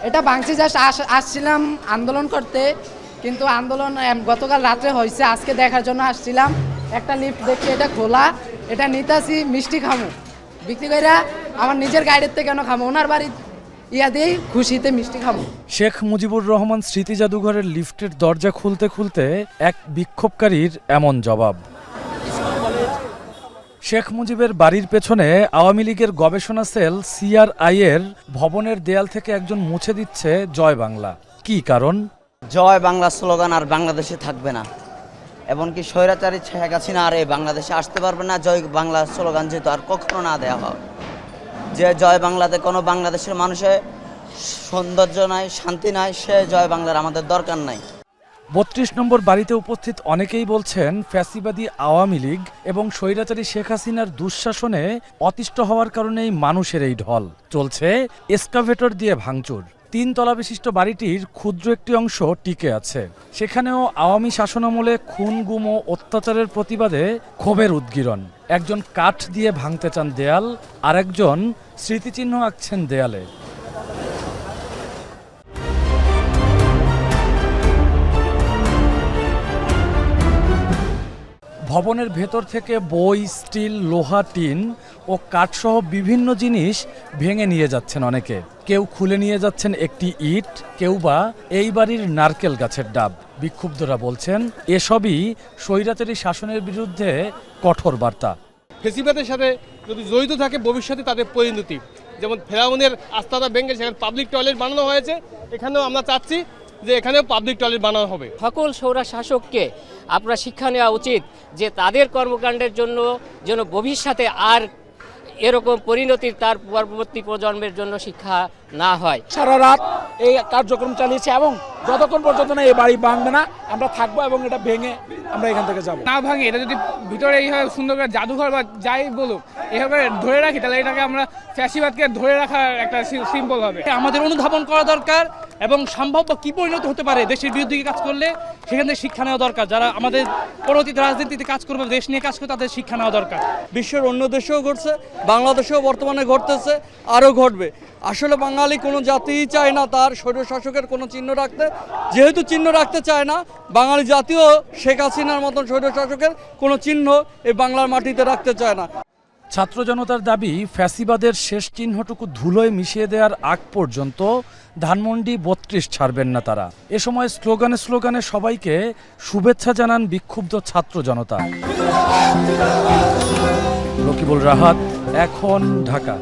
এটা ভাঙছি জাস্ট আসছিলাম আন্দোলন করতে, কিন্তু আন্দোলন গতকাল রাত্রে হয়েছে, আজকে দেখার জন্য আসছিলাম। একটা লিফট দেখছি এটা খোলা, এটা নিতাছি মিষ্টি খামু বিক্রি করে আমার নিজের গাড়ির থেকে কেন খামু, ওনার বাড়ি ইয়া দিয়েই খুশিতে মিষ্টি খামু। শেখ মুজিবুর রহমান স্মৃতি জাদুঘরের লিফটের দরজা খুলতে খুলতে এক বিক্ষোভকারীর এমন জবাব। শেখ মুজিবের বাড়ির পেছনে আওয়ামী লীগের গবেষণা সেল সিআরআই এর ভবনের দেয়াল থেকে একজন মুছে দিচ্ছে জয় বাংলা। কি কারণ? জয় বাংলা স্লোগান আর বাংলাদেশে থাকবে না, এমনকি স্বৈরাচারী শেখ হাসিনা আর এই বাংলাদেশে আসতে পারবে না। জয় বাংলা স্লোগান যেহেতু আর কখনো না দেওয়া হয়, যে জয় বাংলাতে কোনো বাংলাদেশের মানুষের সৌন্দর্য নাই, শান্তি নাই, সে জয় বাংলার আমাদের দরকার নাই। ৩২ নম্বর বাড়িতে উপস্থিত অনেকেই বলছেন ফ্যাসিবাদী আওয়ামী লীগ এবং স্বৈরাচারী শেখ হাসিনার দুঃশাসনে অতিষ্ঠ হওয়ার কারণেই মানুষের এই ঢল। চলছে এসকাভেটর দিয়ে ভাঙচুর। ৩ তলা বিশিষ্ট বাড়িটির ক্ষুদ্র একটি অংশ টিকে আছে। সেখানেও আওয়ামী শাসনামলে খুন গুম ও অত্যাচারের প্রতিবাদে ক্ষোভের উদ্গীরণ। একজন কাঠ দিয়ে ভাঙতে চান দেয়াল, আর একজন স্মৃতিচিহ্ন আঁকছেন দেয়ালে। ভবনের ভেতর থেকে বই, স্টিল, লোহা, টিন ও কাঠসহ বিভিন্ন জিনিস ভেঙে নিয়ে যাচ্ছেন অনেকে। কেউ খুলে নিয়ে যাচ্ছেন একটি ইট, কেউ বা এই বাড়ির নারকেল গাছের ডাব। বিক্ষুব্ধরা বলছেন এসবই স্বৈরাচারী শাসনের বিরুদ্ধে কঠোর বার্তা। ফেসিবাদের সাথে যদি জড়িত থাকে ভবিষ্যতে তাদের পরিণতি, যেমন ফেরাউনের আস্তানা ভেঙে সেখানে পাবলিক টয়লেট বানানো হয়েছে, এখানেও আমরা চাচ্ছি যে এখানেও পাবলিক টয়লেট বানানো হবে। সকল সৌরা শাসককে আপনার শিক্ষা নেওয়া উচিত যে তাদের কর্মকাণ্ডের জন্য যেন ভবিষ্যতে আর এরকম পরিণতির তার পরবর্তী প্রজন্মের জন্য শিক্ষা না হয়। সারা রাত এই কার্যক্রম চালিয়েছে এবং যতক্ষণ পর্যন্ত না এই বাড়ি ভাঙবে না আমরা থাকবো এবং এটা ভেঙে আমরা এখান থেকে যাবো। না ভাঙে, এটা যদি ভিতরে এইভাবে সুন্দর করে জাদুঘর বা যাই বলুক এইভাবে ধরে রাখি, তাহলে এটাকে আমরা ফ্যাসিবাদকে ধরে রাখার একটা সিম্বল হবে। আমাদের অনুধাবন করা দরকার এবং সম্ভাব্য কি পরিণত হতে পারে দেশের বিরুদ্ধে কাজ করলে সেখান থেকে শিক্ষা নেওয়া দরকার। যারা আমাদের পরবর্তীতে রাজনীতিতে কাজ করবে, দেশ নিয়ে কাজ করবে, তাদের শিক্ষা নেওয়া দরকার। বিশ্বের অন্য দেশেও ঘটছে, বাংলাদেশেও বর্তমানে ঘটতেছে, আরও ঘটবে। আসলে বাঙালি কোনো জাতিই চায় না তার স্বৈরশাসকের কোনো চিহ্ন রাখতে। যেহেতু চিহ্ন রাখতে চায় না, বাঙালি জাতীয় শেখ হাসিনার মতন স্বৈরশাসকের কোনো চিহ্ন এই বাংলার মাটিতে রাখতে চায় না। ছাত্র জনতার দাবি ফ্যাসিবাদের শেষ চিহ্নটুকু ধুলোয় মিশিয়ে দেওয়ার আগ পর্যন্ত ধানমন্ডি ৩২ ছাড়বেন না তারা। এ সময় স্লোগানে স্লোগানে সবাইকে শুভেচ্ছা জানান বিক্ষুব্ধ ছাত্র জনতা। রকিবুল রাহাত, এখন, ঢাকা।